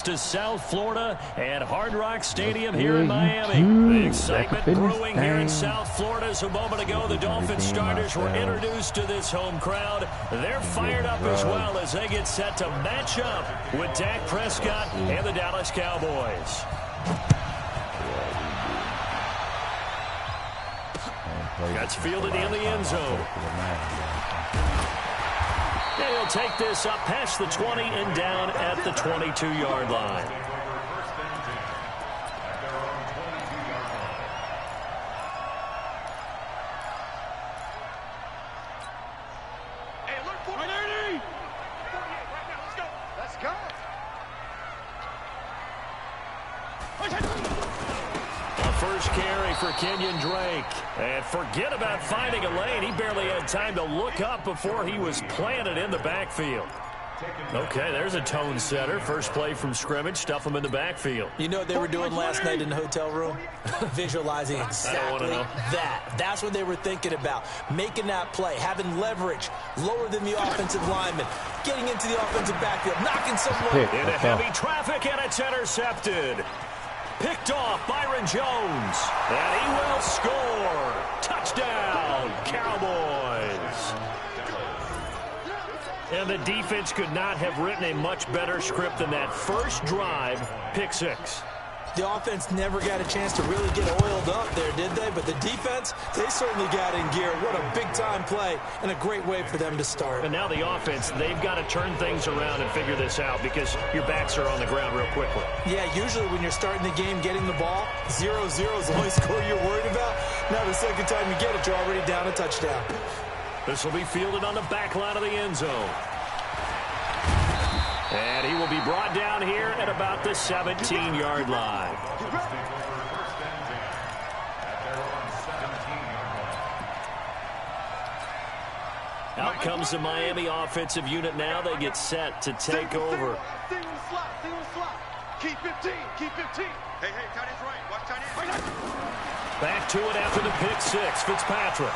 To South Florida at Hard Rock Stadium here in Miami. The excitement brewing here in South Florida as a moment ago the Dolphins starters were introduced to this home crowd. They're fired up as well as they get set to match up with Dak Prescott and the Dallas Cowboys. That's fielded in the end zone. And he'll take this up past the 20 and down at the 22-yard line. First carry for Kenyon Drake. And forget about finding a lane. He barely had time to look up before he was planted in the backfield. Okay, there's a tone setter. First play from scrimmage. Stuff him in the backfield. You know what they were doing last night in the hotel room? Visualizing exactly that. That's what they were thinking about. Making that play, having leverage, lower than the offensive lineman, getting into the offensive backfield, knocking someone into heavy traffic, and it's intercepted. Picked off Byron Jones, and he will score. Touchdown, Cowboys. And the defense could not have written a much better script than that first drive, pick six. The offense never got a chance to really get oiled up there, did they? But the defense, they certainly got in gear. What a big-time play and a great way for them to start. And now the offense, they've got to turn things around and figure this out because your backs are on the ground real quickly. Yeah, usually when you're starting the game getting the ball, 0-0 is the only score you're worried about. Now the second time you get it, you're already down a touchdown. This will be fielded on the back line of the end zone. And he will be brought down here at about the 17-yard line. Out comes the Miami offensive unit now. They get set to take over. Single slot. Keep 15. Hey, tight end's right. Watch tight end. Back to it after the pick six. Fitzpatrick.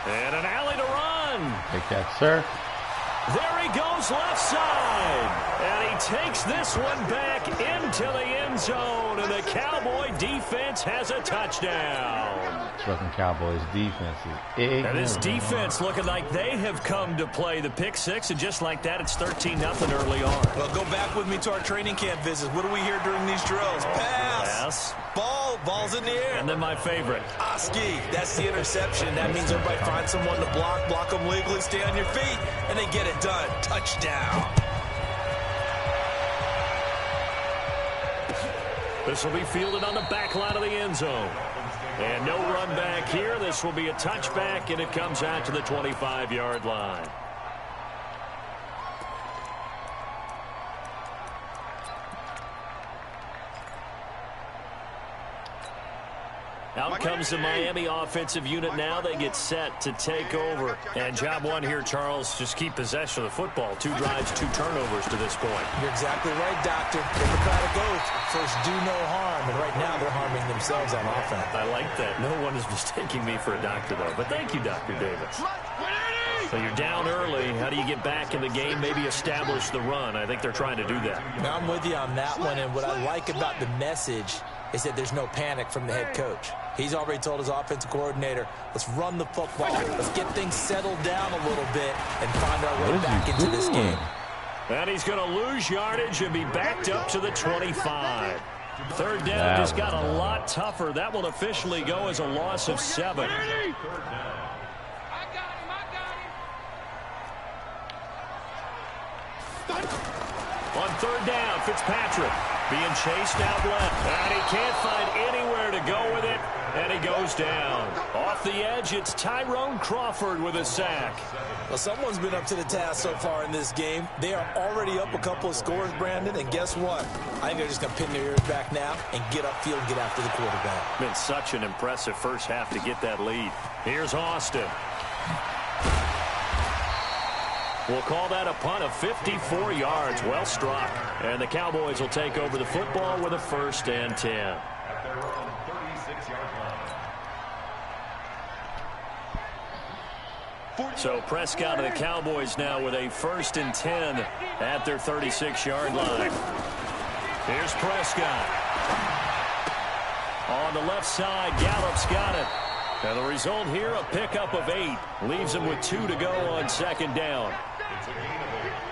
And an alley to run. Take that, sir. There he goes left side. And he takes this one back into the end zone. And the Cowboy defense has a touchdown. Fucking Cowboys defense is ignorant. And this defense looking like they have come to play the pick six. And just like that, it's 13-0 early on. Well, go back with me to our training camp visits. What do we hear during these drills? Pass. Ball's in the air. And then my favorite. Oski. That's the interception. That means everybody finds someone to block them legally, stay on your feet, and they get it done. Touchdown. This will be fielded on the back line of the end zone. And no run back here. This will be a touchback, and it comes out to the 25-yard line. Out comes the Miami offensive unit now. They get set to take over. And job one here, Charles, just keep possession of the football. 2 drives, 2 turnovers to this point. You're exactly right, Doctor. Hippocratic oath. First, do no harm. And right now, they're harming themselves on offense. I like that. No one is mistaking me for a doctor, though. But thank you, Dr. Davis. So you're down early. How do you get back in the game, maybe establish the run? I think they're trying to do that. Now, I'm with you on that one. And what I like about the message is that there's no panic from the head coach. He's already told his offensive coordinator, let's run the football. Let's get things settled down a little bit and find our way back into this game. And he's going to lose yardage and be backed up to the 25. Third down just got a lot tougher. That will officially go as a loss of 7. On third down, Fitzpatrick being chased out left. And he can't find anywhere to go with it. And he goes down. Off the edge, it's Tyrone Crawford with a sack. Well, someone's been up to the task so far in this game. They are already up a couple of scores, Brandon. And guess what? I think they're just going to pin their ears back now and get upfield and get after the quarterback. Been such an impressive first half to get that lead. Here's Austin. We'll call that a punt of 54 yards. Well struck. And the Cowboys will take over the football with a 1st and 10. So Prescott and the Cowboys now with a 1st and 10 at their 36-yard line. Here's Prescott. On the left side, Gallup's got it. And the result here, a pickup of 8. Leaves him with 2 to go on second down.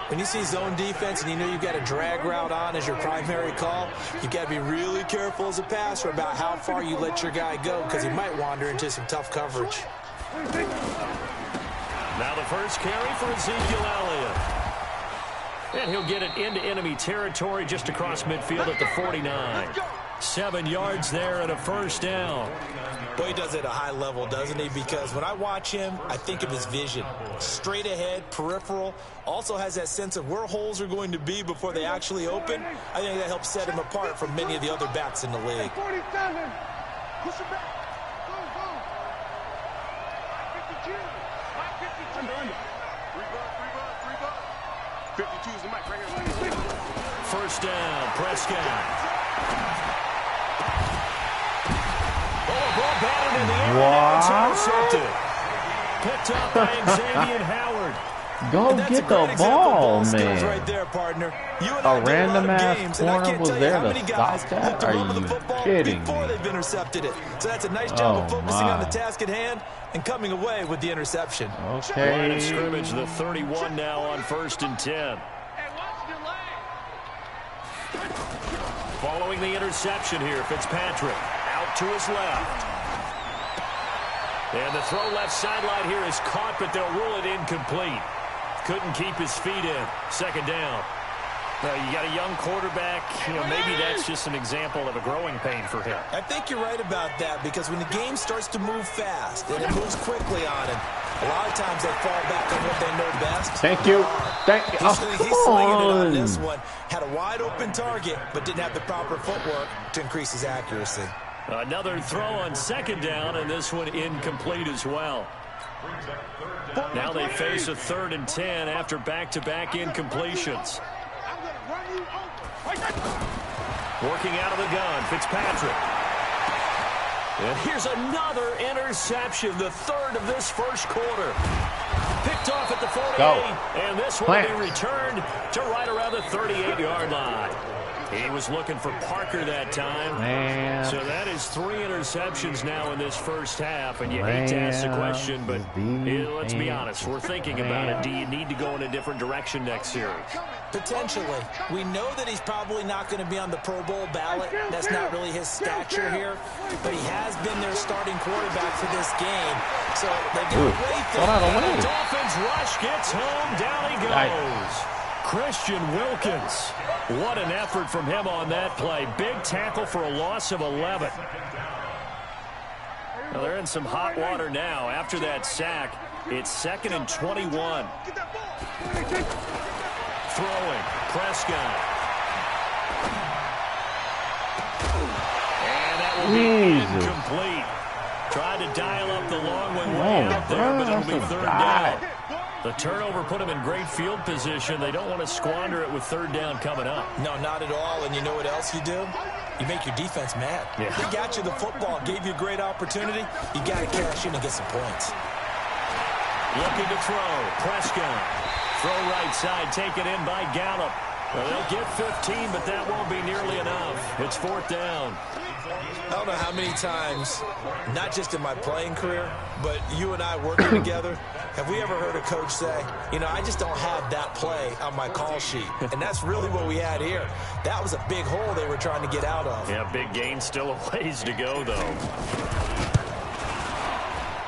When you see zone defense and you know you've got a drag route on as your primary call, you've got to be really careful as a passer about how far you let your guy go because he might wander into some tough coverage. Now the first carry for Ezekiel Elliott. And he'll get it into enemy territory just across midfield at the 49. 7 yards there and a first down. Boy, he does it at a high level, doesn't he? Because when I watch him, I think of his vision. Straight ahead, peripheral. Also has that sense of where holes are going to be before they actually open. I think that helps set him apart from many of the other backs in the league. 47. Push it back. Go, go. 52. 52. 52 is the mic right here. First down, Prescott. Ball batted in the air. It's intercepted. Picked up by Xavier Howard. Go get the ball, man. Right there, partner. A random ass corner was there to stop that? Are you kidding me? Before they've intercepted it. So that's a nice job of focusing on the task at hand and coming away with the interception. Okay. Line of scrimmage, the 31 now on 1st and 10. Following the interception here, Fitzpatrick out to his left. And the throw left sideline here is caught, but they'll rule it incomplete. Couldn't keep his feet in. Second down. Now, you got a young quarterback. You know, maybe that's just an example of a growing pain for him. I think you're right about that because when the game starts to move fast and it moves quickly on him, a lot of times they fall back on what they know best. Thank you. Thank you. He's slinging it on this one. Had a wide open target, but didn't have the proper footwork to increase his accuracy. Another throw on second down, and this one incomplete as well. Now they face a 3rd and 10 after back-to-back incompletions. Working out of the gun, Fitzpatrick. And here's another interception, the 3rd of this first quarter. Picked off at the 48, and this one will be returned to right around the 38-yard line. He was looking for Parker that time. Man. So that is 3 interceptions now in this first half, and you hate to ask the question, but let's be honest, we're thinking about it. Do you need to go in a different direction next series? Potentially. We know that he's probably not going to be on the Pro Bowl ballot. That's not really his stature here, but he has been their starting quarterback for this game. So they're going to play things. The Dolphins rush gets home, down he goes. Christian Wilkins. What an effort from him on that play. Big tackle for a loss of 11. Well, they're in some hot water now. After that sack, it's 2nd and 21. Throwing, Prescott. And that will be incomplete. Tried to dial up the long one way out there, but it'll be 3rd down. The turnover put them in great field position. They don't want to squander it with 3rd down coming up. No, not at all. And you know what else you do? You make your defense mad. Yeah. They got you the football, gave you a great opportunity. You got to cash in and get some points. Looking to throw. Prescott. Throw right side, taken in by Gallup. Well, they'll get 15, but that won't be nearly enough. It's 4th down. I don't know how many times, not just in my playing career, but you and I working together, have we ever heard a coach say, you know, I just don't have that play on my call sheet. And that's really what we had here. That was a big hole they were trying to get out of. Yeah, big gain, still a ways to go, though.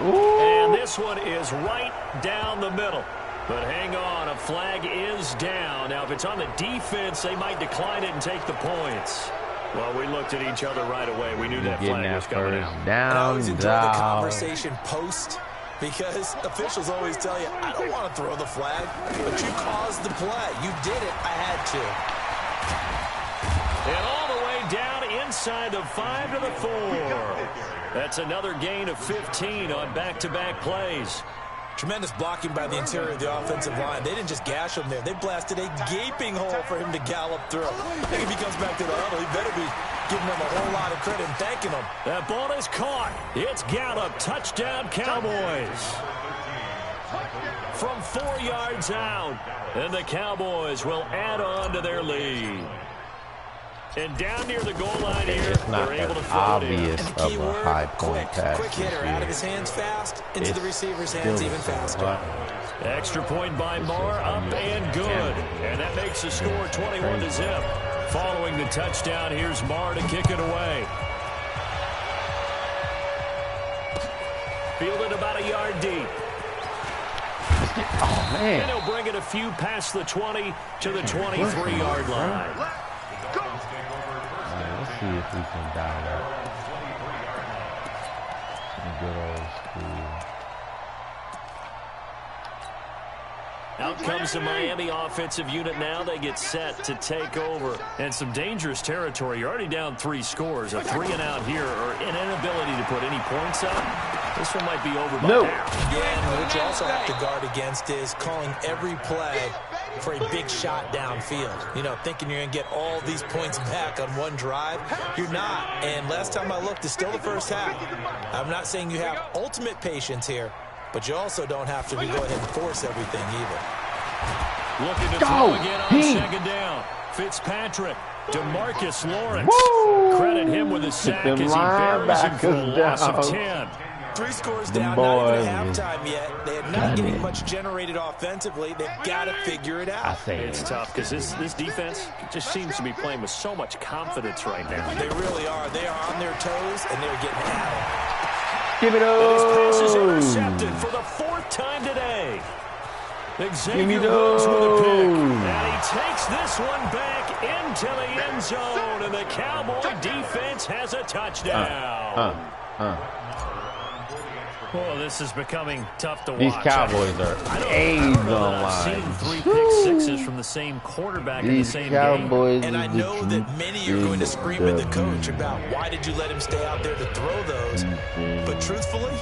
Ooh. And this one is right down the middle. But hang on, a flag is down. Now, if it's on the defense, they might decline it and take the points. Well, we looked at each other right away. We knew that flag was coming out. And I always enjoy the conversation post because officials always tell you, I don't want to throw the flag, but you caused the play. You did it. I had to. And all the way down inside the 5 to the 4. That's another gain of 15 on back-to-back plays. Tremendous blocking by the interior of the offensive line. They didn't just gash him there. They blasted a gaping hole for him to gallop through. I think if he comes back to the huddle, he better be giving them a whole lot of credit and thanking them. That ball is caught. It's Gallup. Touchdown, Cowboys. From 4 yards out. And the Cowboys will add on to their lead. And down near the goal line here, It's not they're able to that throw it in. obvious And the key of a word, high point pass. quick hitter, out of his hands fast, into the receiver's hands even faster. Extra point by Marr, up and good. And that makes the score 21-0. Following the touchdown, here's Marr to kick it away. Fielded about a yard deep. Oh, man. And he'll bring it a few past the 20 to the 23-yard line. Let's see if we can dial up. Some good old school. Out comes the Miami offensive unit now. They get set to take over. And some dangerous territory. You're already down 3 scores. A 3-and-out here or an inability to put any points up. This one might be over by now. Yeah, and what you also have to guard against is calling every play for a big shot downfield. You know, thinking you're going to get all these points back on one drive. You're not. And last time I looked, it's still the first half. I'm not saying you have ultimate patience here, but you also don't have to go ahead and force everything either. Looking to throw again on second down. Fitzpatrick, DeMarcus Lawrence. Woo! Credit him with a sack as he buries him for a loss of 10. 3 scores down, not even at halftime yet. They are not getting much generated offensively. They've got to figure it out. It's tough because this defense just seems to be playing with so much confidence right now. They really are. They are on their toes, and they're getting at it. Give it up. His pass is intercepted for the 4th time today. Xavier Rhodes with a pick. And he takes this one back into the end zone, and the Cowboy defense has a touchdown. Well, this is becoming tough to watch. These Cowboys are AIDS online. I've seen 3 pick-sixes from the same quarterback in the same Cowboys game. And I know that many are going to scream at the coach about why did you let him stay out there to throw those. But truthfully,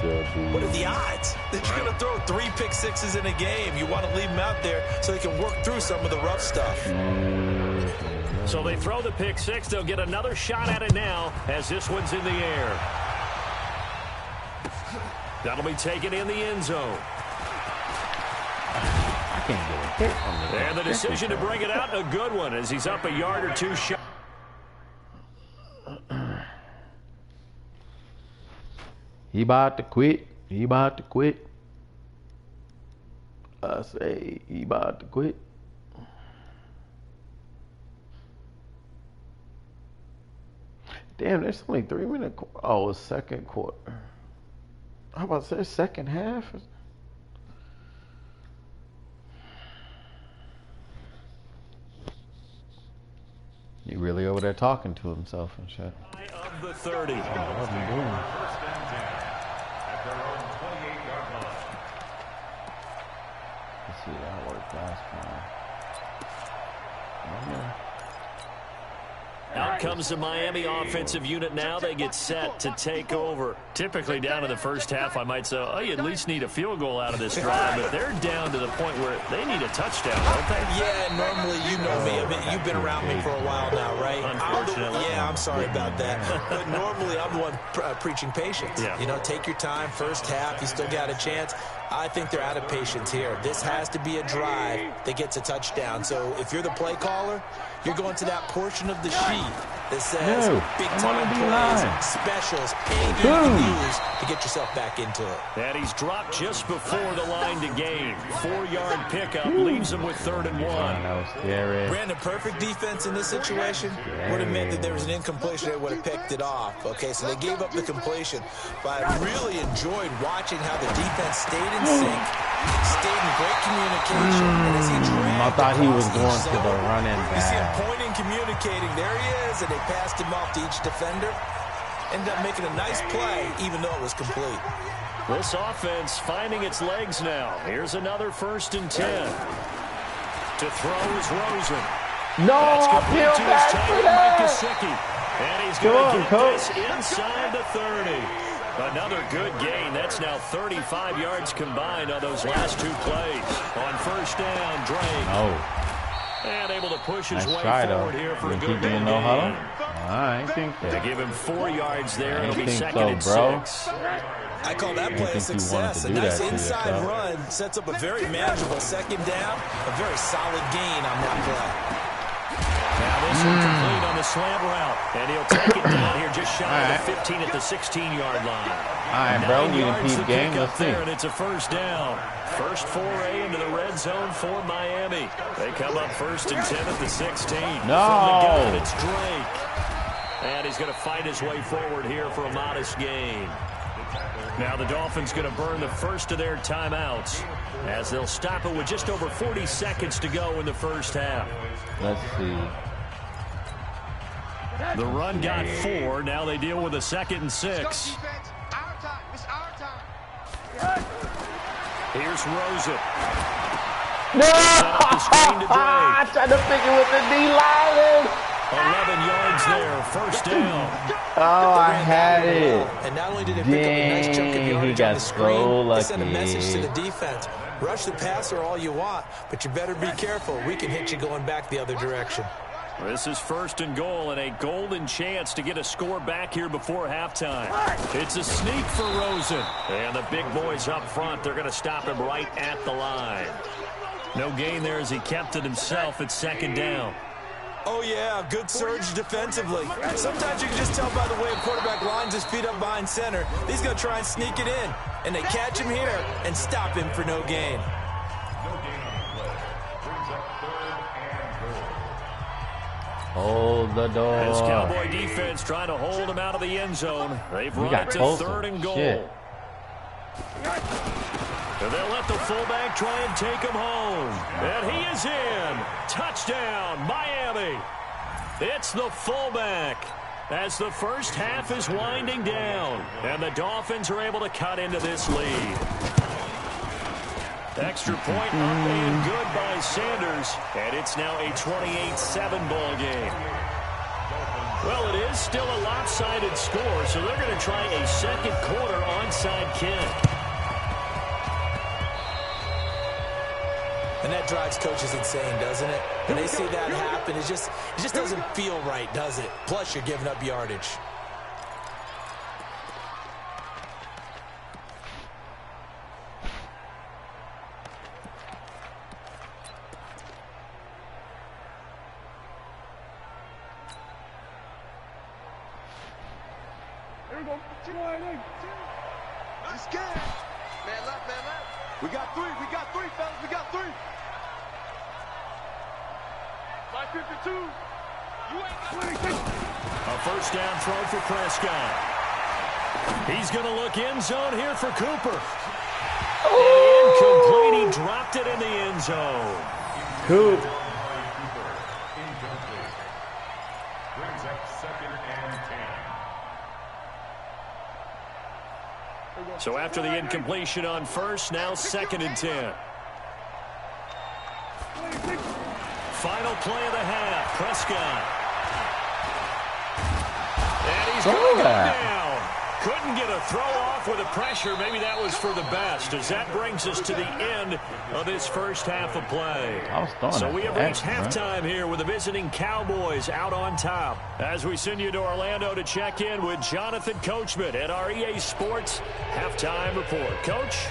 what are the odds that you're going to throw 3 pick-sixes in a game? You want to leave them out there so they can work through some of the rough stuff. So they throw the pick-six. They'll get another shot at it now as this one's in the air. That'll be taken in the end zone. I can't get a hit on the And the decision to bring it out, a good one, as he's up a yard or 2 shot. He about to quit. He about to quit. I say he about to quit. Damn, there's only 3 minutes. Oh, it's second quarter. How about say second half? He really over there talking to himself and shit. Of the 30. What's he doing? Let's see that worked last time. Out comes the Miami offensive unit now. They get set to take over. Typically down in the first half, I might say, oh, you at least need a field goal out of this drive. But they're down to the point where they need a touchdown, don't they? Yeah, normally you know me. You've been around me for a while now, right? Unfortunately. I'm sorry about that. But normally I'm the one preaching patience. Yeah. You know, take your time. First half, you still got a chance. I think they're out of patience here. This has to be a drive that gets a touchdown. So if you're the play caller, you're going to that portion of the sheet that says big-time plays, specials, anything you can use to get yourself back into it. And he's dropped just before the line to gain. 4-yard pickup leaves him with 3rd and 1. That was scary. Brandon, perfect defense in this situation would have meant that there was an incompletion. They would have picked it off. Okay, so they gave up the completion. But I really enjoyed watching how the defense stayed in sync, stayed in great communication. And as he I thought he was going to the running you see him back. pointing, communicating. There he is, and they passed him off to each defender. Ended up making a nice play, even though it was complete. This offense finding its legs now. Here's another 1st and 10. To throw is Rosen. No, peel back for that. And he's going to get this inside the 30. Another good gain. That's now 35 yards combined on those last 2 plays. On 1st down, Drake. Oh. And able to push his way try, forward though. here for a You good keep big him no gain. huddle? I think To give him 4 yards there, I it'll be think 2nd and so, bro. 6. I call that play a success. A nice inside run sets up a very manageable 2nd down. A very solid gain on that play. Now this one complete on the a slant route, and he'll take it down here just shy of the 15 at the 16-yard line. All right, bro, we can keep game. Let's see. And it's a first down. First foray into the red zone for Miami. They come up 1st and 10 at the 16. No. From the gun, it's Drake. And he's going to fight his way forward here for a modest gain. Now the Dolphins going to burn the first of their timeouts as they'll stop it with just over 40 seconds to go in the first half. Let's see. The run got 4. Now they deal with a 2nd and 6. Here's Rosen. No! I tried to pick it with the D-line. 11 yards there. First down. Oh, I had it. And not only did it pick up a nice chunk of yardage on the screen, it sent a message to the defense. Rush the passer all you want, but you better be careful. We can hit you going back the other direction. This is 1st and goal and a golden chance to get a score back here before halftime. It's a sneak for Rosen. And the big boys up front, they're going to stop him right at the line. No gain there as he kept it himself at 2nd down. Oh, yeah, good surge defensively. Sometimes you can just tell by the way a quarterback lines his feet up behind center. He's going to try and sneak it in. And they catch him here and stop him for no gain. Hold the door. This Cowboy defense trying to hold him out of the end zone. They've run it to 3rd and goal. Shit. And they'll let the fullback try and take him home. And he is in. Touchdown, Miami. It's the fullback as the first half is winding down. And the Dolphins are able to cut into this lead. Extra point up and good by Sanders. And it's now a 28-7 ball game. Well, it is still a lopsided score, so they're going to try a 2nd quarter onside kick. And that drives coaches insane, doesn't it? When they see that happen, it just doesn't feel right, does it? Plus, you're giving up yardage. Let's get it. Man left, man left. We got 3, fellas, we got 3. 552. You ain't got A first down throw for Prescott. He's going to look end zone here for Cooper. And incomplete. He dropped it in the end zone. Coop. Brings up 2nd and 10. So after the incompletion on first, now 2nd and 10. Final play of the half. Prescott. And he's going to go down. Couldn't get a throw off with the pressure. Maybe that was for the best, as that brings us to the end of this first half of play. So we have reached halftime here with the visiting Cowboys out on top. As we send you to Orlando to check in with Jonathan Coachman at our EA Sports Halftime Report. Coach?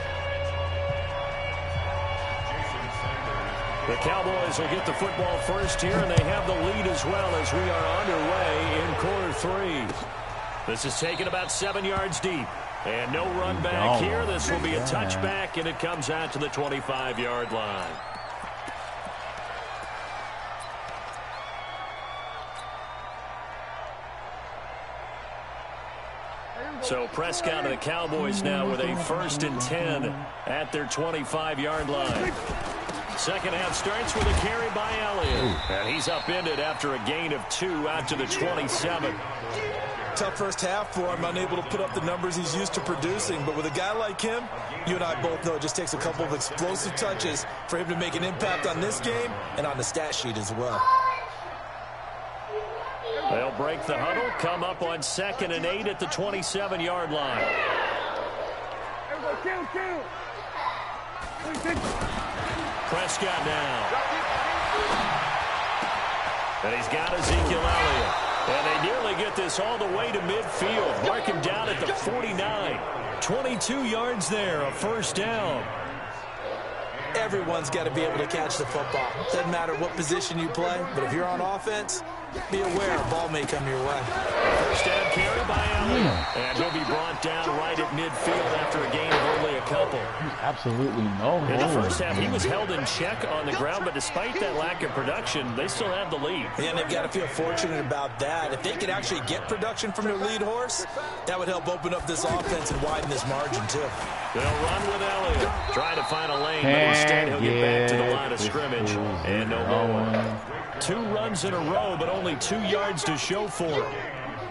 The Cowboys will get the football first here, and they have the lead as well as we are underway in quarter 3. This is taken about 7 yards deep. And no run back here. This will be a touchback, and it comes out to the 25-yard line. So Prescott and the Cowboys now with a 1st and 10 at their 25-yard line. Second half starts with a carry by Elliott. And he's upended after a gain of 2 out to the 27. Tough first half for him, unable to put up the numbers he's used to producing. But with a guy like him, you and I both know it just takes a couple of explosive touches for him to make an impact on this game and on the stat sheet as well. They'll break the huddle, come up on 2nd and 8 at the 27-yard line. Prescott now. And he's got Ezekiel Elliott. And they nearly get this all the way to midfield. Mark him down at the 49. 22 yards there, a first down. Everyone's got to be able to catch the football. Doesn't matter what position you play, but if you're on offense, Be aware, a ball may come your way. First down carry by Elliott. And he'll be brought down right at midfield after a gain of only a couple. Absolutely no In the hold. first half, he was held in check on the ground, but despite that lack of production, they still have the lead. And they've got to feel fortunate about that. If they could actually get production from their lead horse, that would help open up this offense and widen this margin, too. They'll run with Elliott. Trying to find a lane, but instead he'll get back to the line of scrimmage. And no more. 2 runs in a row, but only 2 yards to show for him.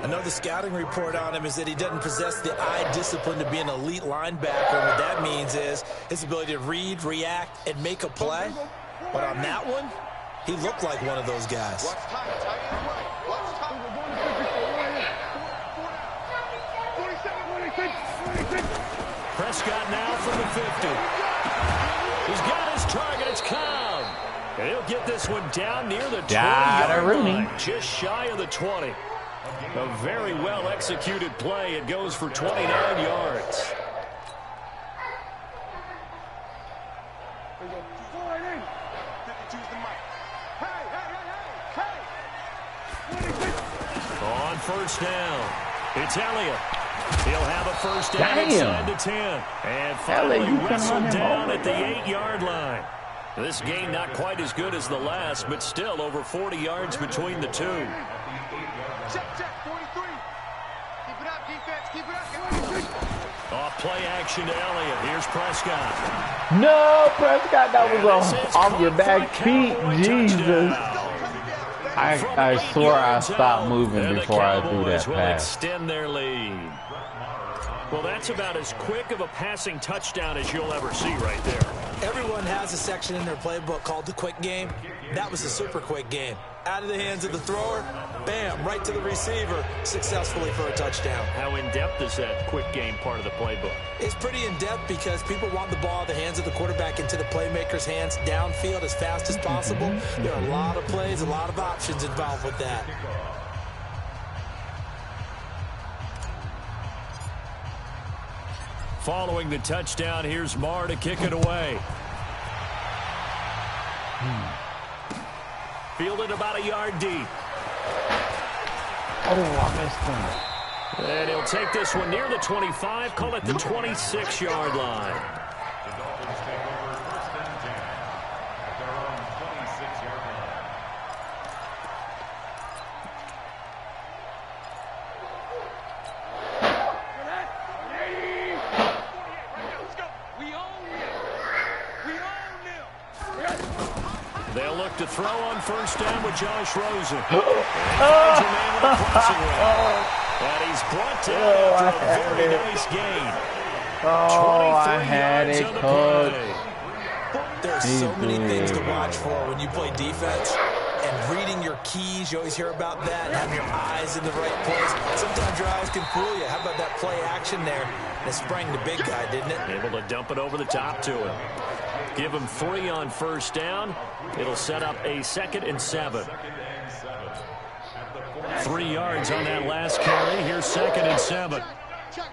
Another scouting report on him is that he doesn't possess the eye discipline to be an elite linebacker. And what that means is his ability to read, react, and make a play. But on that one, he looked like one of those guys. Watch time. Tight end right. Watch time. 47, 26. Prescott now from the 50. He's got his target. It's Cobb. And he'll get this one down near the 20-yard line, just shy of the 20. A very well-executed play. It goes for 29 yards. On first down, it's Elliott. He'll have a first down inside the 10. And finally wrestled down at the 8-yard line. This game not quite as good as the last, but still over 40 yards between the two. Check, 43. Keep it up, defense. Keep it up. Off play action to Elliott. Here's Prescott. No, Prescott, that was off your back feet. Jesus. I swore I stopped moving before I threw that pass. Extend their lead. Well, that's about as quick of a passing touchdown as you'll ever see right there. Everyone has a section in their playbook called the quick game. That was a super quick game. Out of the hands of the thrower, bam, right to the receiver, successfully for a touchdown. How in-depth is that quick game part of the playbook? It's pretty in-depth because people want the ball out of the hands of the quarterback into the playmaker's hands downfield as fast as possible. There are a lot of plays, a lot of options involved with that. Following the touchdown, here's Marr to kick it away. Fielded about a yard deep. Oh, I missed him. And he'll take this one near the 25, call it the 26-yard line. The Dolphins take over first and 10 at their own 26-yard line. They'll look to throw on first down with Josh Rosen. And finds a man with a crossing route. And he's brought down after a very nice gain. Oh, I had it, coach. There are so many things to watch for when you play defense. And reading your keys, you always hear about that. Having your eyes in the right place. Sometimes your eyes can fool you. How about that play action there? And it sprang the big guy, didn't it? Able to dump it over the top to him. Give him 3 on first down. It'll set up a 2nd and 7. 3 yards on that last carry. Here's 2nd and 7. Check.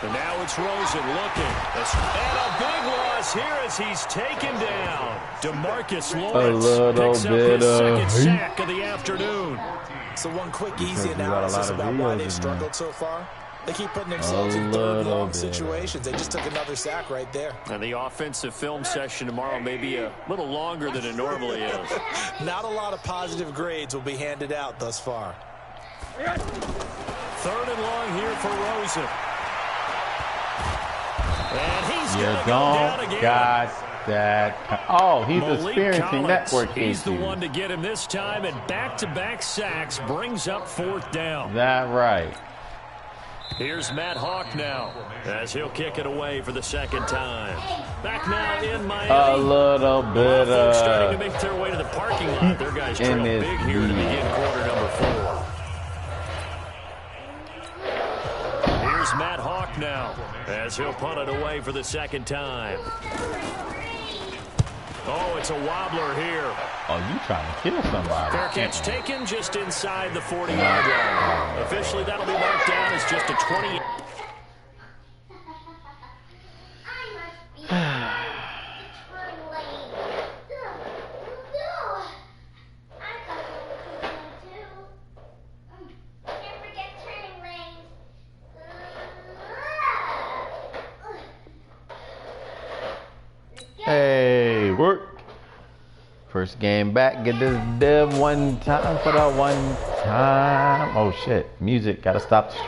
And now it's Rosen looking. And a big loss here as he's taken down. DeMarcus Lawrence picks up his 2nd sack of the afternoon. So one quick, easy analysis about why they've struggled so far. They keep putting themselves in third and long situations. They just took another sack right there. And the offensive film session tomorrow may be a little longer than it normally is. Not a lot of positive grades will be handed out thus far. 3rd and long here for Rosen. And he's going to go down again. Got that. Oh, he's experiencing network issues. He's the one to get him this time, and back-to-back sacks brings up 4th down. That right. Here's Matt Hawk now, as he'll kick it away for the 2nd time. Back now in Miami. A little bit folks starting to make their way to the parking lot. Their guys trail big here to begin quarter number 4. Here's Matt Hawk now, as he'll punt it away for the 2nd time. Oh, it's a wobbler here. Oh, you trying to kill somebody. Fair catch taken just inside the 40-yard line. Officially, that'll be marked down as just a 20. Hey, work. First game back. Get this dub one time for the one time. Oh shit. Music. Gotta stop the stream.